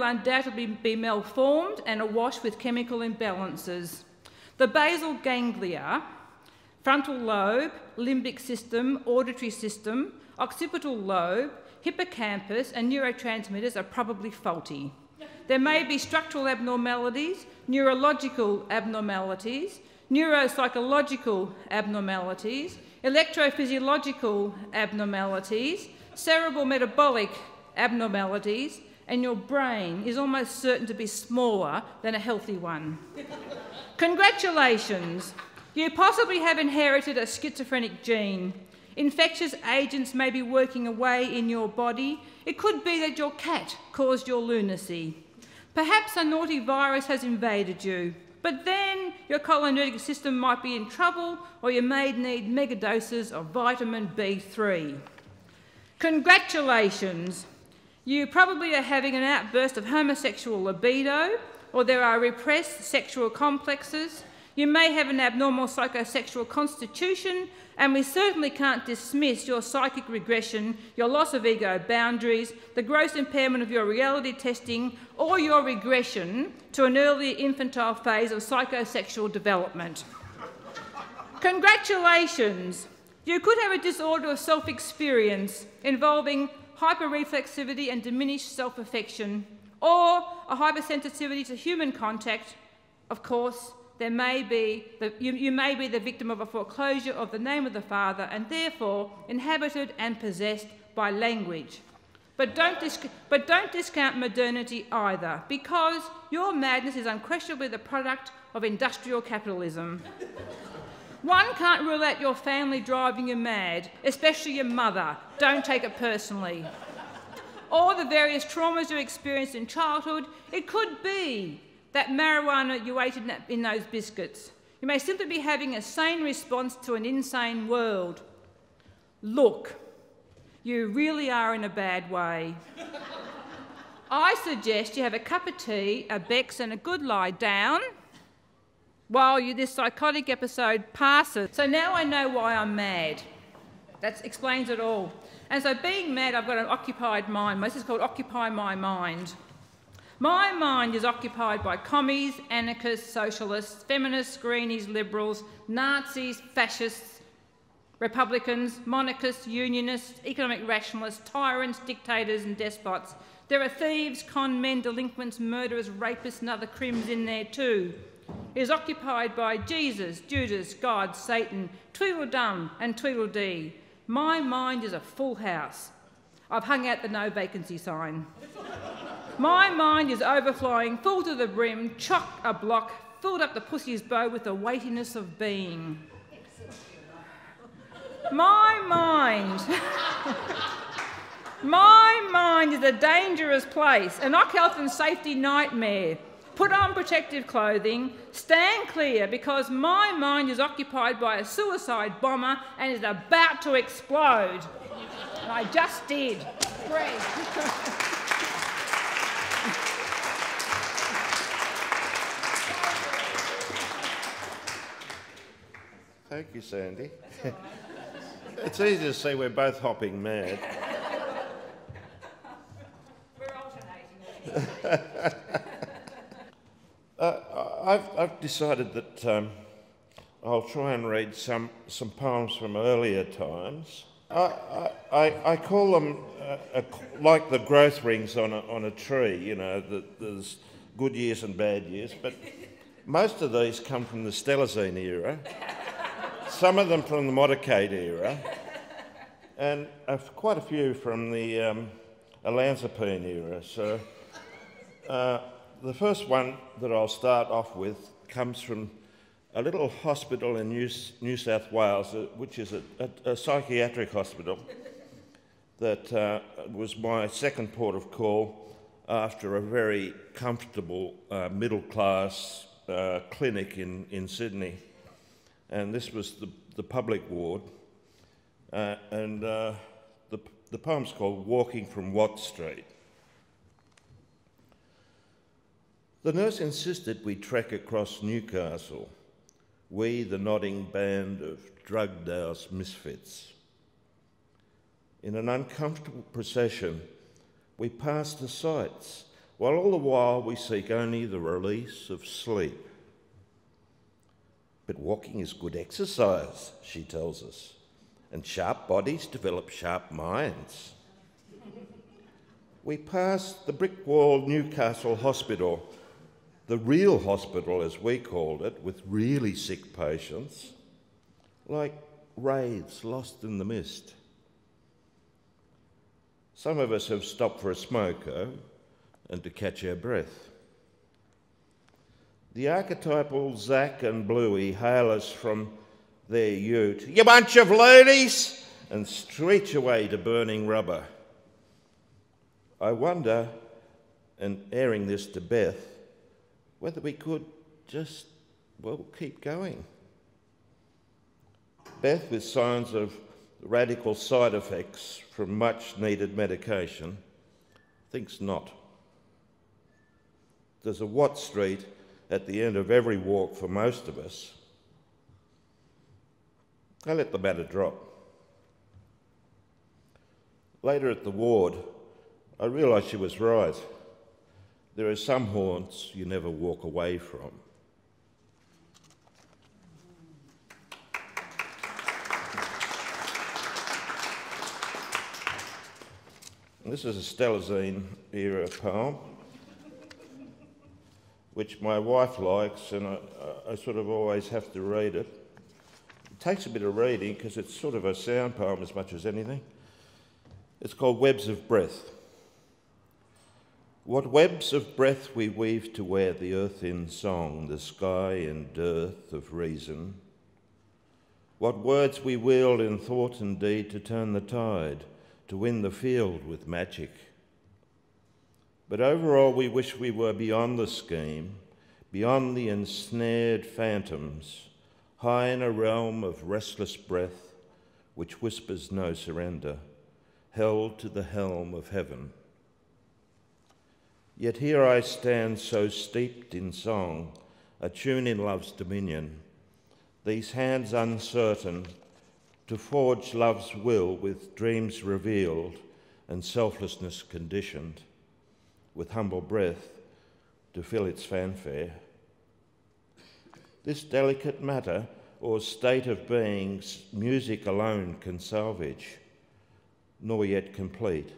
undoubtedly be malformed and awash with chemical imbalances. The basal ganglia, frontal lobe, limbic system, auditory system, occipital lobe, hippocampus and neurotransmitters are probably faulty. There may be structural abnormalities, neurological abnormalities, neuropsychological abnormalities, electrophysiological abnormalities, cerebral metabolic abnormalities, and your brain is almost certain to be smaller than a healthy one. Congratulations! You possibly have inherited a schizophrenic gene. Infectious agents may be working away in your body. It could be that your cat caused your lunacy. Perhaps a naughty virus has invaded you, but then your cholinergic system might be in trouble, or you may need megadoses of vitamin B3. Congratulations! You probably are having an outburst of homosexual libido, or there are repressed sexual complexes. You may have an abnormal psychosexual constitution, and we certainly can't dismiss your psychic regression, your loss of ego boundaries, the gross impairment of your reality testing, or your regression to an earlier infantile phase of psychosexual development. Congratulations! You could have a disorder of self-experience involving hyperreflexivity and diminished self-affection, or a hypersensitivity to human contact. Of course, you may be the victim of a foreclosure of the name of the Father and therefore inhabited and possessed by language. But don't discount modernity either, because your madness is unquestionably the product of industrial capitalism. One can't rule out your family driving you mad, especially your mother. Don't take it personally. Or the various traumas you experienced in childhood. It could be that marijuana you ate in those biscuits. You may simply be having a sane response to an insane world. Look, you really are in a bad way. I suggest you have a cup of tea, a Beck's and a good lie down while this psychotic episode passes. So now I know why I'm mad. That explains it all. And so being mad, I've got an occupied mind. This is called Occupy My Mind. My mind is occupied by commies, anarchists, socialists, feminists, greenies, liberals, Nazis, fascists, Republicans, monarchists, unionists, economic rationalists, tyrants, dictators and despots. There are thieves, con men, delinquents, murderers, rapists and other crims in there too. It is occupied by Jesus, Judas, God, Satan, Tweedledum and Tweedledee. My mind is a full house. I've hung out the no vacancy sign. My mind is overflowing, full to the brim, chock-a-block, filled up the pussy's bow with the weightiness of being. My mind is a dangerous place, an occult and safety nightmare. Put on protective clothing, stand clear, because my mind is occupied by a suicide bomber and is about to explode. And I just did. Greg. Thank you, Sandy. It's easy to see we're both hopping mad. We're alternating. I've decided that I'll try and read some poems from earlier times. I call them like the growth rings on a tree. You know, there's good years and bad years, but most of these come from the Stellazine era. Some of them from the Motorcade era, and quite a few from the Alanzapine era. So the first one that I'll start off with comes from a little hospital in New South Wales, which is a psychiatric hospital that was my second port of call after a very comfortable middle-class clinic in Sydney. And this was the public ward, and the poem's called Walking from Watt Street. The nurse insisted we trek across Newcastle, we the nodding band of drug-doused misfits. In an uncomfortable procession, we pass the sights, while all the while we seek only the release of sleep. But walking is good exercise, she tells us, and sharp bodies develop sharp minds. We pass the brick-walled Newcastle Hospital, the real hospital as we called it, with really sick patients, like wraiths lost in the mist. Some of us have stopped for a smoke, and to catch our breath. The archetypal Zack and Bluey hail us from their ute, "You bunch of loonies!" and screech away to burning rubber. I wonder, and airing this to Beth, whether we could just, well, keep going. Beth, with signs of radical side effects from much needed medication, thinks not. There's a Watt Street at the end of every walk for most of us. I let the matter drop. Later at the ward, I realised she was right. There are some haunts you never walk away from. This is a Stalazine era poem, which my wife likes, and I sort of always have to read it. It takes a bit of reading because it's sort of a sound poem as much as anything. It's called Webs of Breath. What webs of breath we weave to wear the earth in song, the sky in dearth of reason. What words we wield in thought and deed to turn the tide, to win the field with magic. But overall we wish we were beyond the scheme, beyond the ensnared phantoms, high in a realm of restless breath which whispers no surrender, held to the helm of heaven. Yet here I stand so steeped in song, attuned in love's dominion, these hands uncertain, to forge love's will with dreams revealed and selflessness conditioned, with humble breath to fill its fanfare. This delicate matter or state of beings music alone can salvage, nor yet complete,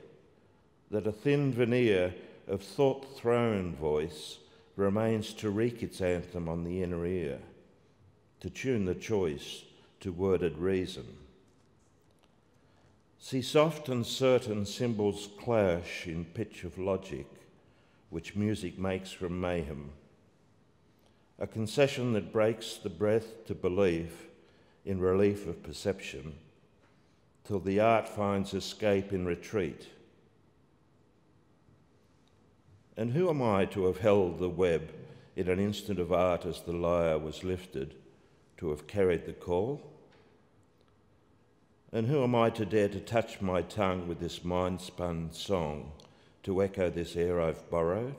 that a thin veneer of thought-thrown voice remains to wreak its anthem on the inner ear, to tune the choice to worded reason. See soft and certain symbols clash in pitch of logic, which music makes from mayhem, a concession that breaks the breath to belief in relief of perception, till the art finds escape in retreat. And who am I to have held the web in an instant of art as the lyre was lifted, to have carried the call? And who am I to dare to touch my tongue with this mind-spun song, to echo this air I've borrowed?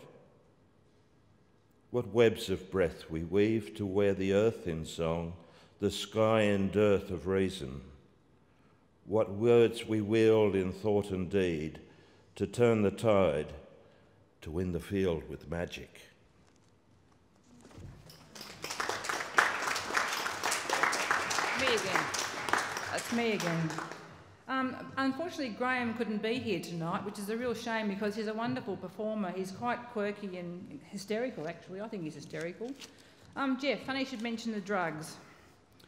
What webs of breath we weave to wear the earth in song, the sky in dearth of reason. What words we wield in thought and deed, to turn the tide, to win the field with magic. Me again. That's me again. Unfortunately, Graham couldn't be here tonight, which is a real shame because he's a wonderful performer. He's quite quirky and hysterical, actually. I think he's hysterical. Jeff, funny you should mention the drugs.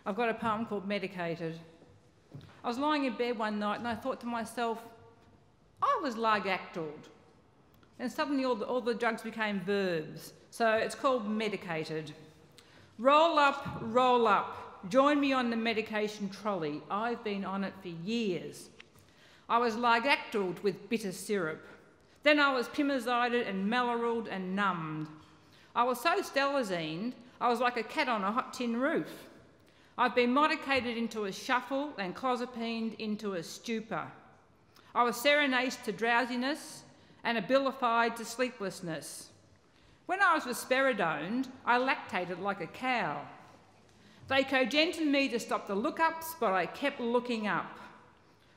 I've got a poem called Medicated. I was lying in bed one night and I thought to myself, I was Largactyled. And suddenly all the drugs became verbs. So it's called Medicated. Roll up, join me on the medication trolley. I've been on it for years. I was Largactyled with bitter syrup. Then I was pimazided and malaried and numbed. I was so Stelazined, I was like a cat on a hot tin roof. I've been modicated into a shuffle and clozapined into a stupor. I was serenaced to drowsiness and abilified to sleeplessness. When I was risperidoned, I lactated like a cow. They cogented me to stop the look-ups, but I kept looking up.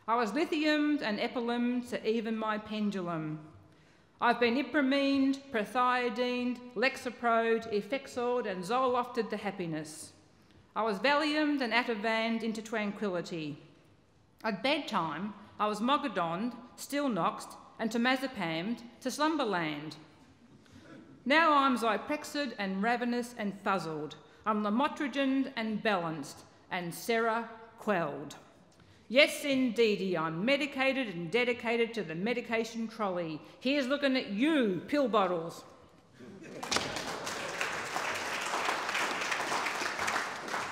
I was lithiumed and epilumed to even my pendulum. I've been ipramined, prethiodined, lexaprode, effexored and zolofted to happiness. I was valiumed and atavanned into tranquility. At bedtime, I was mogadoned, still-noxed, and temazepammed to slumberland. Now I'm zyprexid and ravenous and fuzzled. I'm lamotrigined and balanced, and Sarah quelled. Yes, indeedy, I'm medicated and dedicated to the medication trolley. Here's looking at you, pill bottles.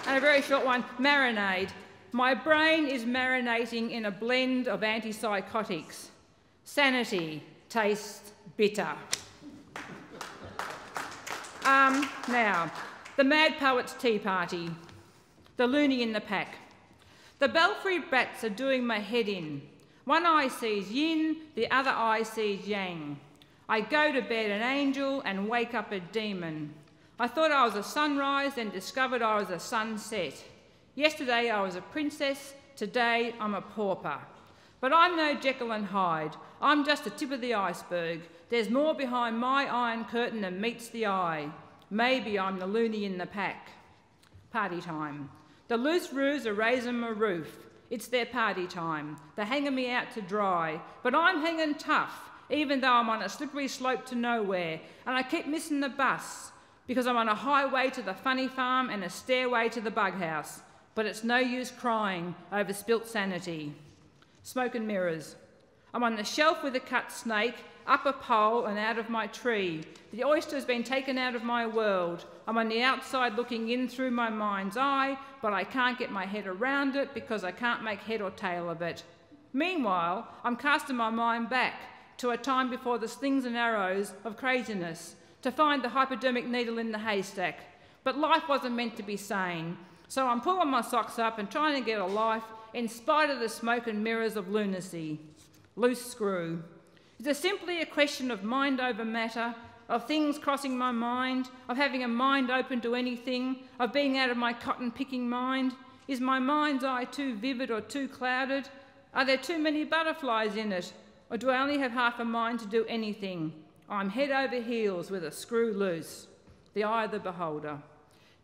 And a very short one, marinade. My brain is marinating in a blend of antipsychotics. Sanity tastes bitter. Now, the Mad Poet's Tea Party, the loony in the pack. The belfry brats are doing my head in. One eye sees yin, the other eye sees yang. I go to bed an angel and wake up a demon. I thought I was a sunrise and discovered I was a sunset. Yesterday I was a princess, today I'm a pauper. But I'm no Jekyll and Hyde, I'm just the tip of the iceberg. There's more behind my iron curtain than meets the eye. Maybe I'm the loony in the pack. Party time. The loose roos are raising my roof. It's their party time. They're hanging me out to dry, but I'm hanging tough, even though I'm on a slippery slope to nowhere, and I keep missing the bus because I'm on a highway to the funny farm and a stairway to the bug house. But it's no use crying over spilt sanity. Smoke and mirrors. I'm on the shelf with a cut snake, up a pole and out of my tree. The oyster's been taken out of my world. I'm on the outside looking in through my mind's eye, but I can't get my head around it because I can't make head or tail of it. Meanwhile, I'm casting my mind back to a time before the slings and arrows of craziness, to find the hypodermic needle in the haystack. But life wasn't meant to be sane, so I'm pulling my socks up and trying to get a life in spite of the smoke and mirrors of lunacy. Loose screw. Is it simply a question of mind over matter, of things crossing my mind, of having a mind open to anything, of being out of my cotton-picking mind? Is my mind's eye too vivid or too clouded? Are there too many butterflies in it? Or do I only have half a mind to do anything? I'm head over heels with a screw loose. The eye of the beholder.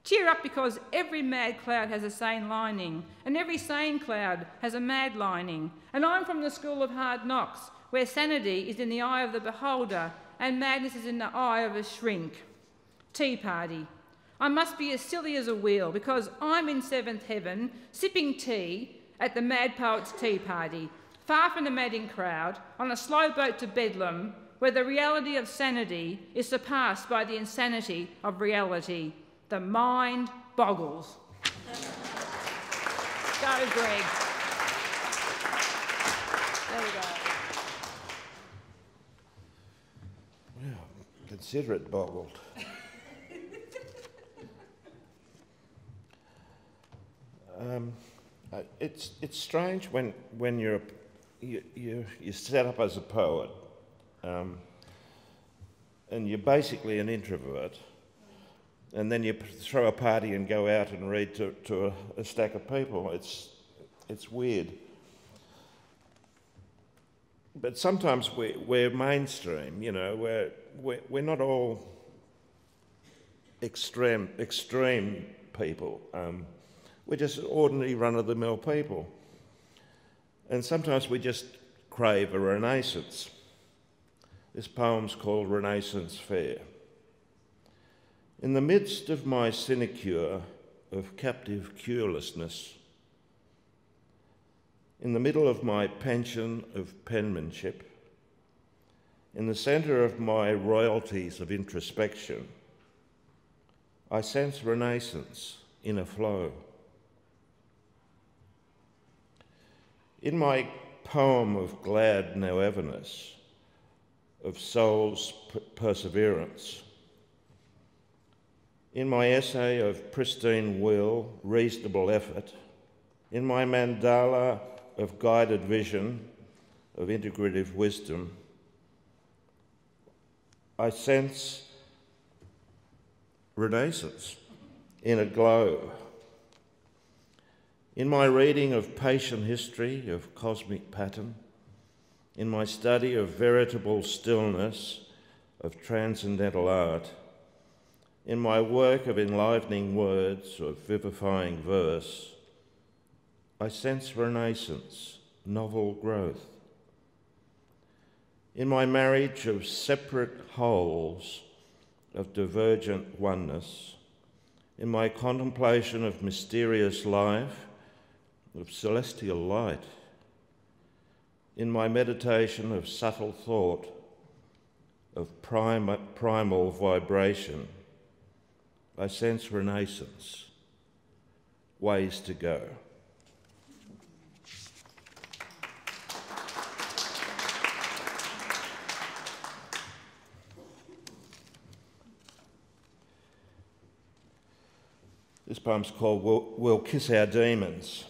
Cheer up, because every mad cloud has a sane lining, and every sane cloud has a mad lining. And I'm from the school of hard knocks, where sanity is in the eye of the beholder and madness is in the eye of a shrink. Tea party. I must be as silly as a wheel, because I'm in seventh heaven, sipping tea at the mad poet's tea party, far from the madding crowd, on a slow boat to Bedlam, where the reality of sanity is surpassed by the insanity of reality. The mind boggles. Go, Greg. There we go. Well, consider it boggled. It's strange when you're set up as a poet, and you're basically an introvert, and then you throw a party and go out and read to a stack of people. It's weird. But sometimes we're mainstream, you know. We're not all extreme people. We're just ordinary run-of-the-mill people. And sometimes we just crave a renaissance. This poem's called Renaissance Fair. In the midst of my sinecure of captive curelessness, in the middle of my pension of penmanship, in the centre of my royalties of introspection, I sense renaissance in a flow. In my poem of glad no-everness, of soul's perseverance, in my essay of pristine will, reasonable effort, in my mandala of guided vision, of integrative wisdom, I sense renaissance in a glow. In my reading of patient history, of cosmic pattern, in my study of veritable stillness, of transcendental art, in my work of enlivening words, of vivifying verse, I sense renaissance, novel growth. In my marriage of separate wholes, of divergent oneness, in my contemplation of mysterious life, of celestial light, in my meditation of subtle thought, of primal vibration, I sense renaissance, ways to go. This poem's called We'll Kiss Our Demons.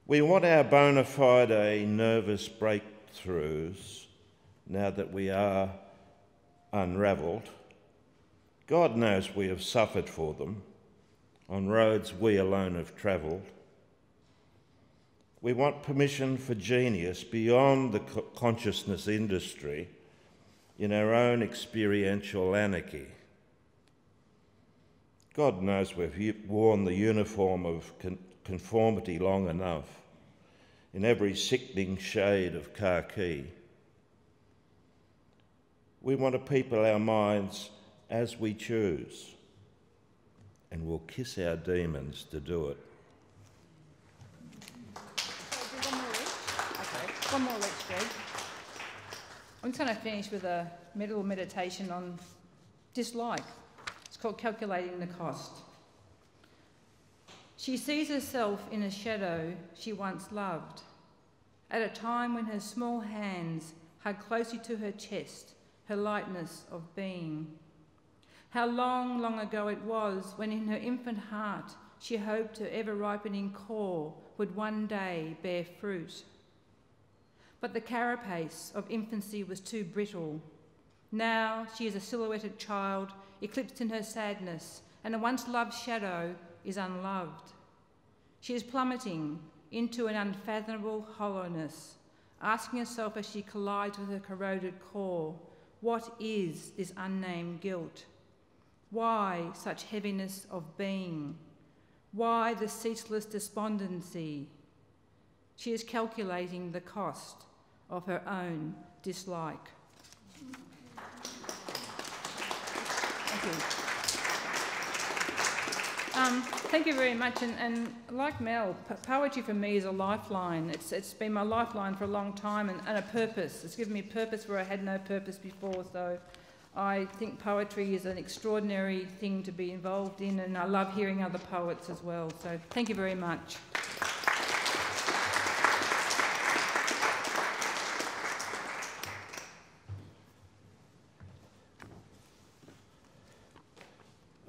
We want our bona fide nervous breakthroughs now that we are unravelled. God knows we have suffered for them on roads we alone have travelled. We want permission for genius beyond the consciousness industry in our own experiential anarchy. God knows we've worn the uniform of conformity long enough in every sickening shade of khaki. We want to people our minds as we choose, and we'll kiss our demons to do it. One more lecture, Greg. I'm just going to finish with a little meditation on dislike. It's called Calculating the Cost. She sees herself in a shadow she once loved, at a time when her small hands hugged closely to her chest, her lightness of being. How long, long ago it was when in her infant heart she hoped her ever-ripening core would one day bear fruit. But the carapace of infancy was too brittle. Now she is a silhouetted child, eclipsed in her sadness, and a once-loved shadow is unloved. She is plummeting into an unfathomable hollowness, asking herself as she collides with her corroded core, what is this unnamed guilt? Why such heaviness of being? Why the ceaseless despondency? She is calculating the cost of her own dislike. Thank you. Thank you very much. And like Mel, poetry for me is a lifeline. It's been my lifeline for a long time and a purpose. It's given me purpose where I had no purpose before. So I think poetry is an extraordinary thing to be involved in, and I love hearing other poets as well. So thank you very much.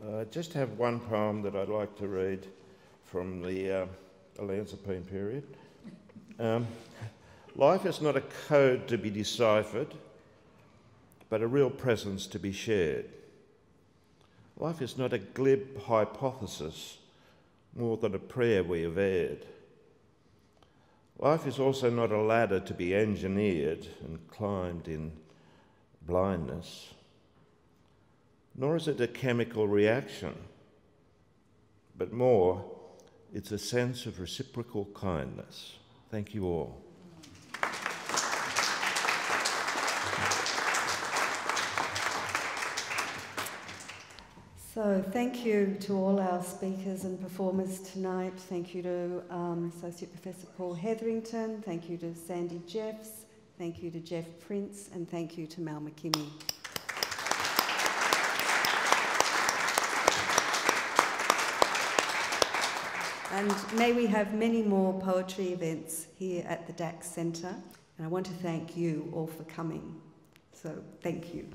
I just have one poem that I'd like to read from the Elancipine period. Life is not a code to be deciphered, but a real presence to be shared. Life is not a glib hypothesis, more than a prayer we have aired. Life is also not a ladder to be engineered and climbed in blindness, nor is it a chemical reaction, but more, it's a sense of reciprocal kindness. Thank you all. So thank you to all our speakers and performers tonight. Thank you to Associate Professor Paul Hetherington. Thank you to Sandy Jeffs. Thank you to Geoff Prince. And thank you to Mal McKimmie. And may we have many more poetry events here at the Dax Centre. And I want to thank you all for coming. So thank you.